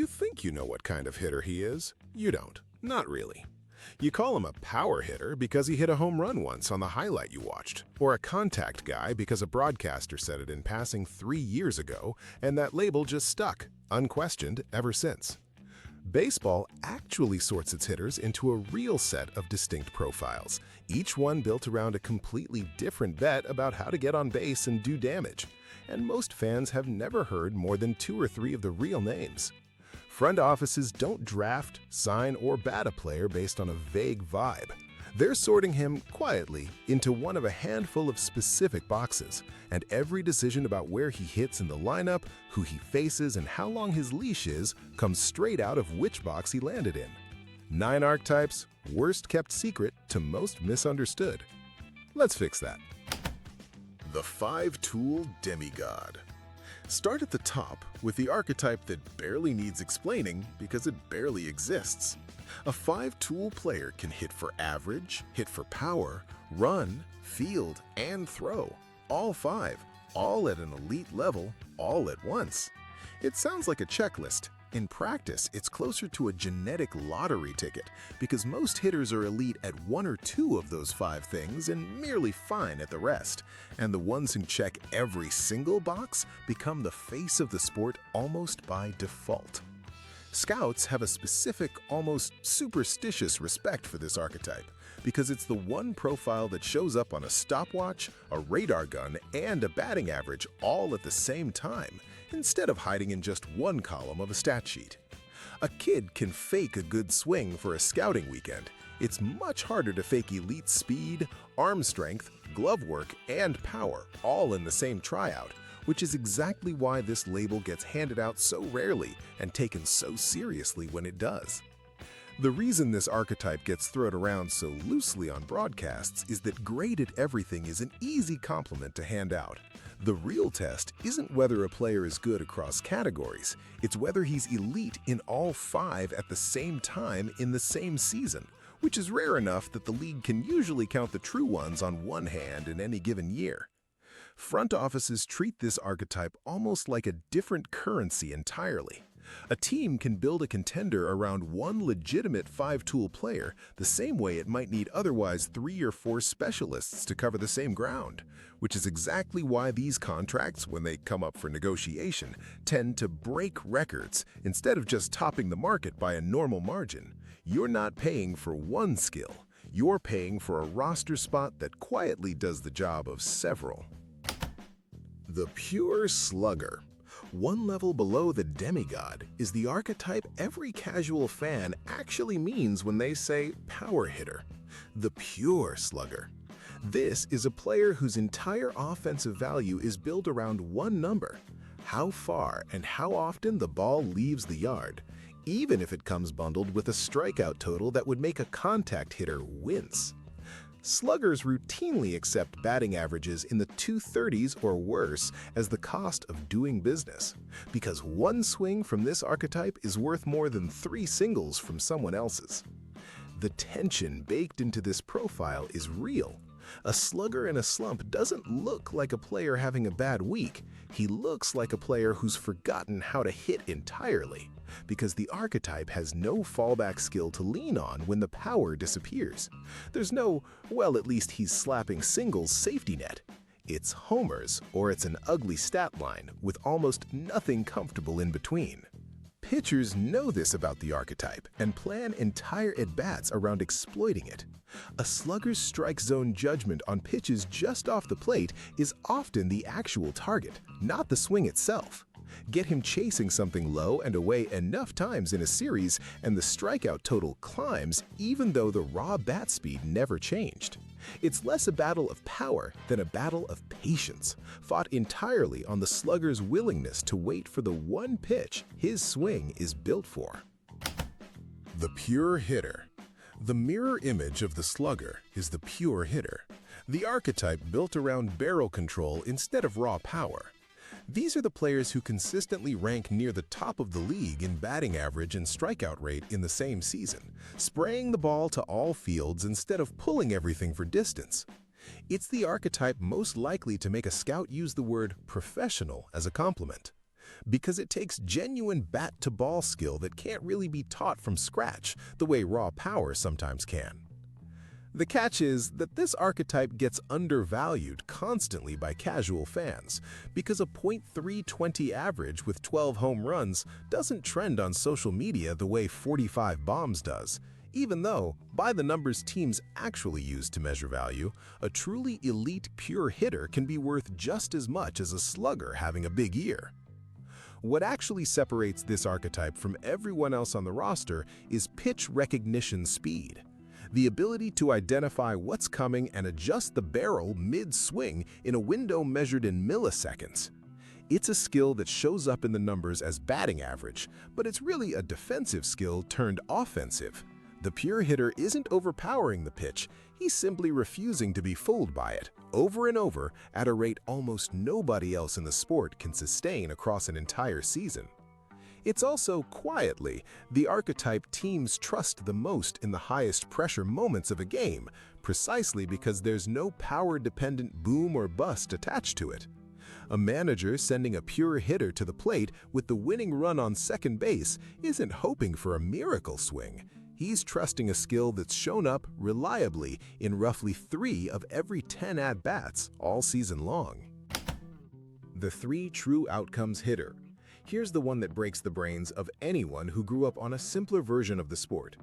You think you know what kind of hitter he is. You don't. Not really. You call him a power hitter because he hit a home run once on the highlight you watched, or a contact guy because a broadcaster said it in passing 3 years ago, and that label just stuck, unquestioned, ever since. Baseball actually sorts its hitters into a real set of distinct profiles, each one built around a completely different bet about how to get on base and do damage, and most fans have never heard more than 2 or 3 of the real names. Front offices don't draft, sign, or bat a player based on a vague vibe. They're sorting him quietly into one of a handful of specific boxes, and every decision about where he hits in the lineup, who he faces, and how long his leash is comes straight out of which box he landed in. 9 archetypes, worst kept secret to most misunderstood. Let's fix that. The Five-Tool Demigod. Start at the top with the archetype that barely needs explaining because it barely exists. A 5-tool player can hit for average, hit for power, run, field, and throw. All 5, all at an elite level, all at once. It sounds like a checklist. In practice, it's closer to a genetic lottery ticket because most hitters are elite at 1 or 2 of those 5 things and merely fine at the rest. And the ones who check every single box become the face of the sport almost by default. Scouts have a specific, almost superstitious respect for this archetype because it's the one profile that shows up on a stopwatch, a radar gun, and a batting average all at the same time, instead of hiding in just one column of a stat sheet. A kid can fake a good swing for a scouting weekend. It's much harder to fake elite speed, arm strength, glove work, and power all in the same tryout, which is exactly why this label gets handed out so rarely and taken so seriously when it does. The reason this archetype gets thrown around so loosely on broadcasts is that great at everything is an easy compliment to hand out. The real test isn't whether a player is good across categories, it's whether he's elite in all 5 at the same time in the same season, which is rare enough that the league can usually count the true ones on one hand in any given year. Front offices treat this archetype almost like a different currency entirely. A team can build a contender around one legitimate 5-tool player the same way it might need otherwise 3 or 4 specialists to cover the same ground, which is exactly why these contracts, when they come up for negotiation, tend to break records instead of just topping the market by a normal margin. You're not paying for one skill, you're paying for a roster spot that quietly does the job of several. The pure Slugger. One level below the Demigod is the archetype every casual fan actually means when they say power hitter. The pure Slugger. This is a player whose entire offensive value is built around one number: how far and how often the ball leaves the yard, even if it comes bundled with a strikeout total that would make a contact hitter wince. Sluggers routinely accept batting averages in the 230s or worse as the cost of doing business, because one swing from this archetype is worth more than 3 singles from someone else's. The tension baked into this profile is real. A slugger in a slump doesn't look like a player having a bad week. He looks like a player who's forgotten how to hit entirely, because the archetype has no fallback skill to lean on when the power disappears. There's no, well, at least he's slapping singles safety net. It's homers, or it's an ugly stat line with almost nothing comfortable in between. Pitchers know this about the archetype and plan entire at-bats around exploiting it. A slugger's strike zone judgment on pitches just off the plate is often the actual target, not the swing itself. Get him chasing something low and away enough times in a series, and the strikeout total climbs even though the raw bat speed never changed. It's less a battle of power than a battle of patience, fought entirely on the slugger's willingness to wait for the one pitch his swing is built for. The pure hitter. The mirror image of the slugger is the pure hitter, the archetype built around barrel control instead of raw power. These are the players who consistently rank near the top of the league in batting average and strikeout rate in the same season, spraying the ball to all fields instead of pulling everything for distance. It's the archetype most likely to make a scout use the word professional as a compliment. because it takes genuine bat-to-ball skill that can't really be taught from scratch the way raw power sometimes can. The catch is that this archetype gets undervalued constantly by casual fans because a .320 average with 12 home runs doesn't trend on social media the way 45 bombs does, even though, by the numbers teams actually use to measure value, a truly elite pure hitter can be worth just as much as a slugger having a big year. What actually separates this archetype from everyone else on the roster is pitch recognition speed. The ability to identify what's coming and adjust the barrel mid-swing in a window measured in milliseconds. It's a skill that shows up in the numbers as batting average, but it's really a defensive skill turned offensive. The pure hitter isn't overpowering the pitch, he's simply refusing to be fooled by it, over and over, at a rate almost nobody else in the sport can sustain across an entire season. It's also, quietly, the archetype teams trust the most in the highest pressure moments of a game, precisely because there's no power-dependent boom or bust attached to it. A manager sending a pure hitter to the plate with the winning run on second base isn't hoping for a miracle swing. He's trusting a skill that's shown up reliably in roughly 3 of every 10 at-bats all season long. The 3 true outcomes hitter. Here's the one that breaks the brains of anyone who grew up on a simpler version of the sport.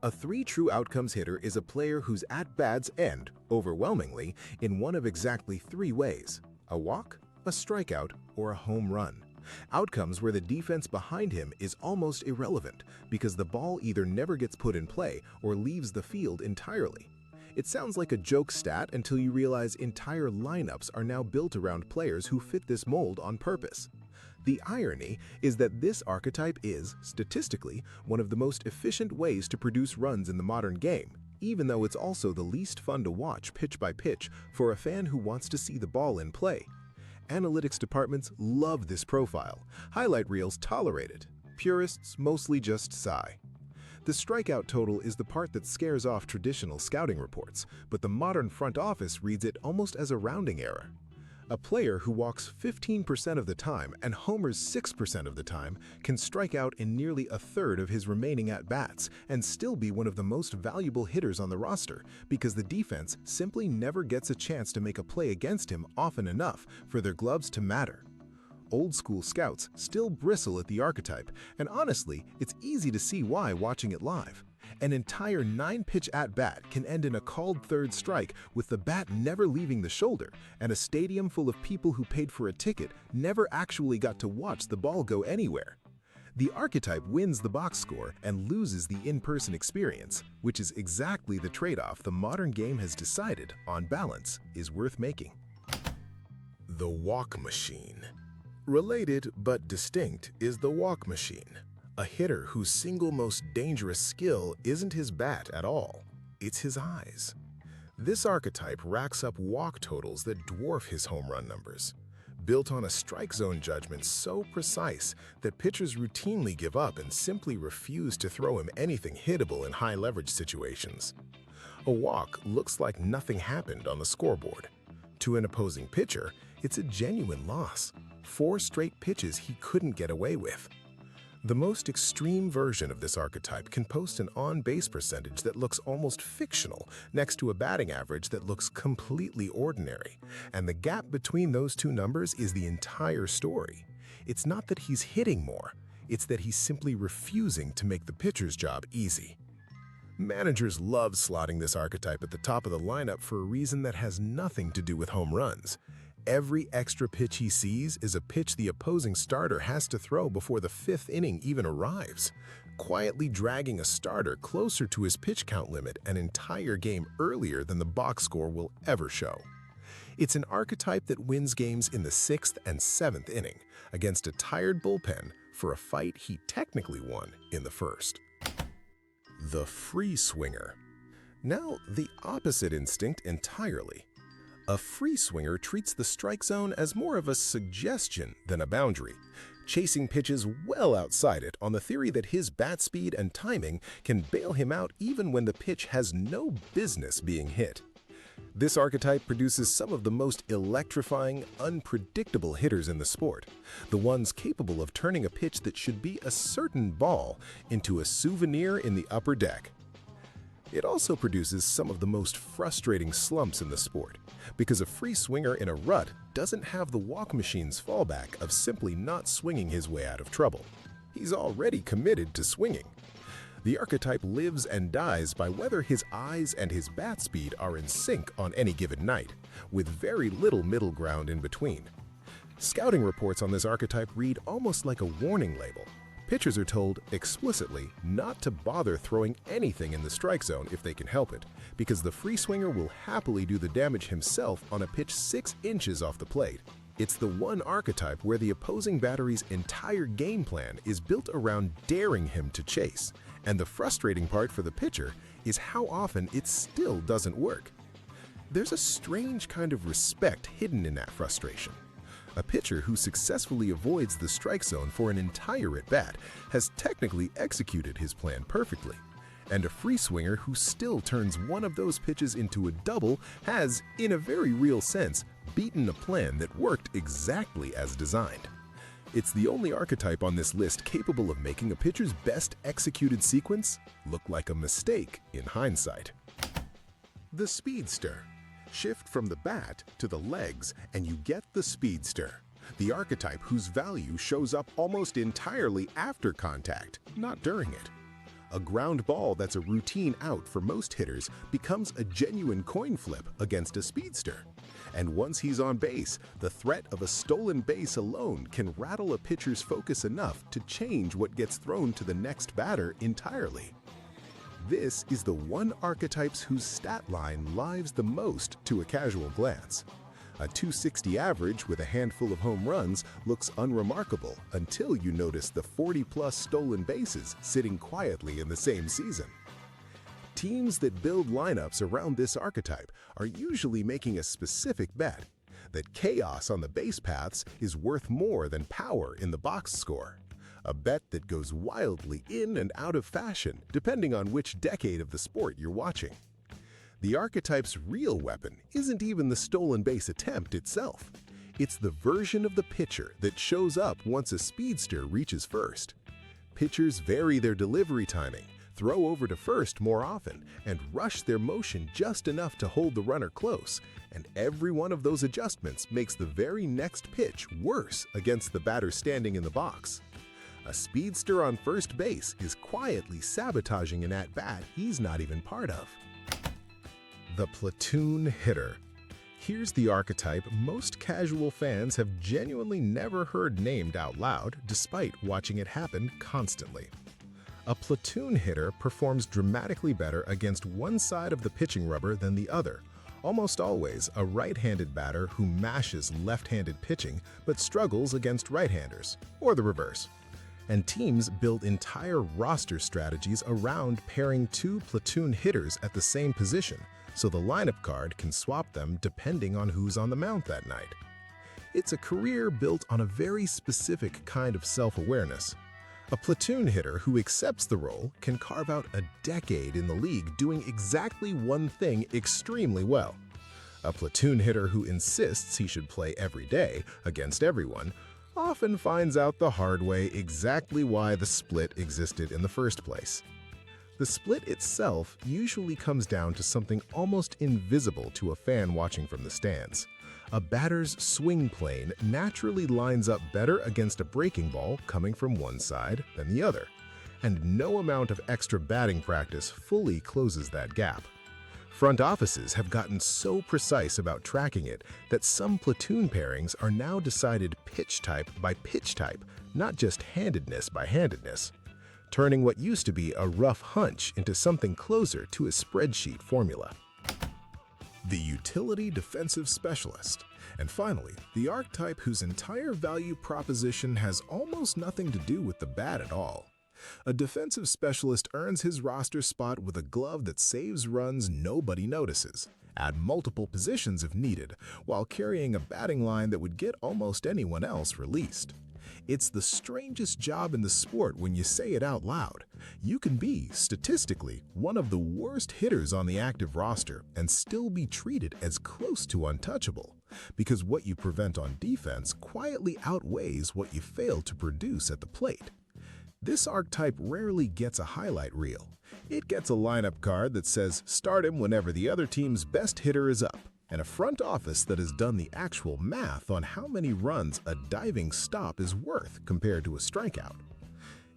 A 3 true outcomes hitter is a player whose at-bats end, overwhelmingly, in one of exactly 3 ways: a walk, a strikeout, or a home run. Outcomes where the defense behind him is almost irrelevant because the ball either never gets put in play or leaves the field entirely. It sounds like a joke stat until you realize entire lineups are now built around players who fit this mold on purpose. The irony is that this archetype is, statistically, one of the most efficient ways to produce runs in the modern game, even though it's also the least fun to watch pitch by pitch for a fan who wants to see the ball in play. Analytics departments love this profile. Highlight reels tolerate it. Purists mostly just sigh. The strikeout total is the part that scares off traditional scouting reports, but the modern front office reads it almost as a rounding error. A player who walks 15% of the time and homers 6% of the time can strike out in nearly a third of his remaining at-bats and still be one of the most valuable hitters on the roster because the defense simply never gets a chance to make a play against him often enough for their gloves to matter. Old-school scouts still bristle at the archetype, and honestly, it's easy to see why watching it live. An entire 9-pitch at-bat can end in a called third strike with the bat never leaving the shoulder, and a stadium full of people who paid for a ticket never actually got to watch the ball go anywhere. The archetype wins the box score and loses the in-person experience, which is exactly the trade-off the modern game has decided, on balance, is worth making. The walk machine. Related but distinct is the walk machine. A hitter whose single most dangerous skill isn't his bat at all, it's his eyes. This archetype racks up walk totals that dwarf his home run numbers, built on a strike zone judgment so precise that pitchers routinely give up and simply refuse to throw him anything hittable in high-leverage situations. A walk looks like nothing happened on the scoreboard. To an opposing pitcher, it's a genuine loss. 4 straight pitches he couldn't get away with. The most extreme version of this archetype can post an on-base percentage that looks almost fictional next to a batting average that looks completely ordinary, and the gap between those 2 numbers is the entire story. It's not that he's hitting more, it's that he's simply refusing to make the pitcher's job easy. Managers love slotting this archetype at the top of the lineup for a reason that has nothing to do with home runs. Every extra pitch he sees is a pitch the opposing starter has to throw before the 5th inning even arrives, quietly dragging a starter closer to his pitch count limit an entire game earlier than the box score will ever show. It's an archetype that wins games in the 6th and 7th inning against a tired bullpen for a fight he technically won in the 1st. The free swinger. Now, the opposite instinct entirely. A free swinger treats the strike zone as more of a suggestion than a boundary, chasing pitches well outside it on the theory that his bat speed and timing can bail him out even when the pitch has no business being hit. This archetype produces some of the most electrifying, unpredictable hitters in the sport, the ones capable of turning a pitch that should be a certain ball into a souvenir in the upper deck. It also produces some of the most frustrating slumps in the sport, because a free swinger in a rut doesn't have the walk machine's fallback of simply not swinging his way out of trouble. He's already committed to swinging. The archetype lives and dies by whether his eyes and his bat speed are in sync on any given night, with very little middle ground in between. Scouting reports on this archetype read almost like a warning label. Pitchers are told explicitly not to bother throwing anything in the strike zone if they can help it, because the free swinger will happily do the damage himself on a pitch 6 inches off the plate. It's the one archetype where the opposing battery's entire game plan is built around daring him to chase, and the frustrating part for the pitcher is how often it still doesn't work. There's a strange kind of respect hidden in that frustration. A pitcher who successfully avoids the strike zone for an entire at-bat has technically executed his plan perfectly, and a free swinger who still turns one of those pitches into a double has, in a very real sense, beaten a plan that worked exactly as designed. It's the only archetype on this list capable of making a pitcher's best executed sequence look like a mistake in hindsight. The Speedster. Shift from the bat to the legs and you get the Speedster, the archetype whose value shows up almost entirely after contact, not during it. A ground ball that's a routine out for most hitters becomes a genuine coin flip against a Speedster. And once he's on base, the threat of a stolen base alone can rattle a pitcher's focus enough to change what gets thrown to the next batter entirely. This is the one archetype whose stat line lives the most to a casual glance. A 260 average with a handful of home runs looks unremarkable until you notice the 40-plus stolen bases sitting quietly in the same season. Teams that build lineups around this archetype are usually making a specific bet that chaos on the base paths is worth more than power in the box score. A bet that goes wildly in and out of fashion depending on which decade of the sport you're watching. The archetype's real weapon isn't even the stolen base attempt itself. It's the version of the pitcher that shows up once a Speedster reaches first. Pitchers vary their delivery timing, throw over to first more often, and rush their motion just enough to hold the runner close, and every one of those adjustments makes the very next pitch worse against the batter standing in the box. A Speedster on first base is quietly sabotaging an at-bat he's not even part of. The Platoon Hitter. Here's the archetype most casual fans have genuinely never heard named out loud, despite watching it happen constantly. A platoon hitter performs dramatically better against one side of the pitching rubber than the other, almost always a right-handed batter who mashes left-handed pitching but struggles against right-handers, or the reverse. And teams build entire roster strategies around pairing two platoon hitters at the same position, so the lineup card can swap them depending on who's on the mound that night. It's a career built on a very specific kind of self-awareness. A platoon hitter who accepts the role can carve out a decade in the league doing exactly one thing extremely well. A platoon hitter who insists he should play every day against everyone often finds out the hard way exactly why the split existed in the first place. The split itself usually comes down to something almost invisible to a fan watching from the stands. A batter's swing plane naturally lines up better against a breaking ball coming from one side than the other, and no amount of extra batting practice fully closes that gap. Front offices have gotten so precise about tracking it that some platoon pairings are now decided pitch type by pitch type, not just handedness by handedness, turning what used to be a rough hunch into something closer to a spreadsheet formula. The Utility Defensive Specialist. And finally, the archetype whose entire value proposition has almost nothing to do with the bat at all. A defensive specialist earns his roster spot with a glove that saves runs nobody notices, at multiple positions if needed, while carrying a batting line that would get almost anyone else released. It's the strangest job in the sport when you say it out loud, You can be, statistically, one of the worst hitters on the active roster and still be treated as close to untouchable, because what you prevent on defense quietly outweighs what you fail to produce at the plate. This archetype rarely gets a highlight reel. It gets a lineup card that says start him whenever the other team's best hitter is up, and a front office that has done the actual math on how many runs a diving stop is worth compared to a strikeout.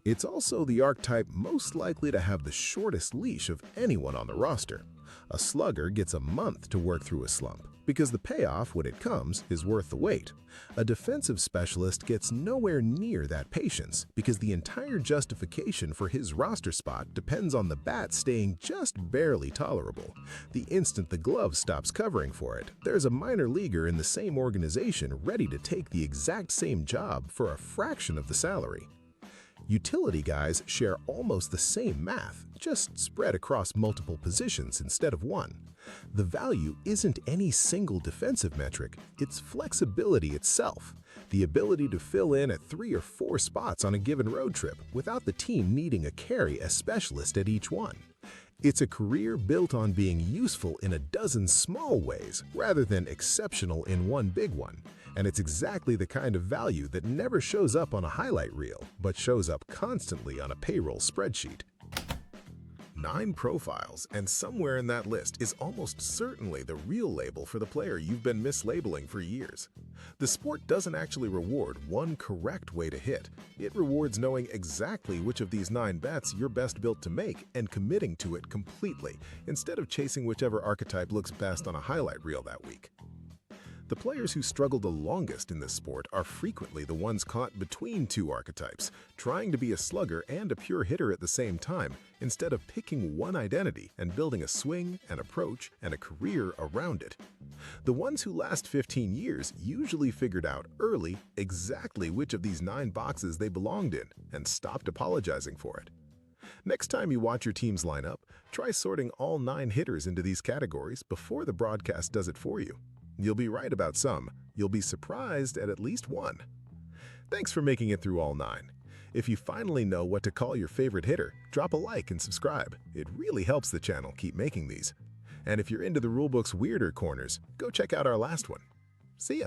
It's also the archetype most likely to have the shortest leash of anyone on the roster. A slugger gets a month to work through a slump, because the payoff, when it comes, is worth the wait. A defensive specialist gets nowhere near that patience, because the entire justification for his roster spot depends on the bat staying just barely tolerable. The instant the glove stops covering for it, there's a minor leaguer in the same organization ready to take the exact same job for a fraction of the salary. Utility guys share almost the same math, just spread across multiple positions instead of one. The value isn't any single defensive metric, it's flexibility itself. The ability to fill in at 3 or 4 spots on a given road trip without the team needing a carry as specialist at each one. It's a career built on being useful in a dozen small ways rather than exceptional in one big one. And it's exactly the kind of value that never shows up on a highlight reel, but shows up constantly on a payroll spreadsheet. 9 profiles, and somewhere in that list is almost certainly the real label for the player you've been mislabeling for years. The sport doesn't actually reward one correct way to hit. It rewards knowing exactly which of these 9 bets you're best built to make and committing to it completely, instead of chasing whichever archetype looks best on a highlight reel that week. The players who struggle the longest in this sport are frequently the ones caught between 2 archetypes, trying to be a slugger and a pure hitter at the same time, instead of picking one identity and building a swing, an approach, and a career around it. The ones who last 15 years usually figured out early exactly which of these 9 boxes they belonged in and stopped apologizing for it. Next time you watch your teams line up, try sorting all 9 hitters into these categories before the broadcast does it for you. You'll be right about some. You'll be surprised at least one. Thanks for making it through all 9. If you finally know what to call your favorite hitter, drop a like and subscribe. It really helps the channel keep making these. And if you're into the rulebook's weirder corners, go check out our last one. See ya!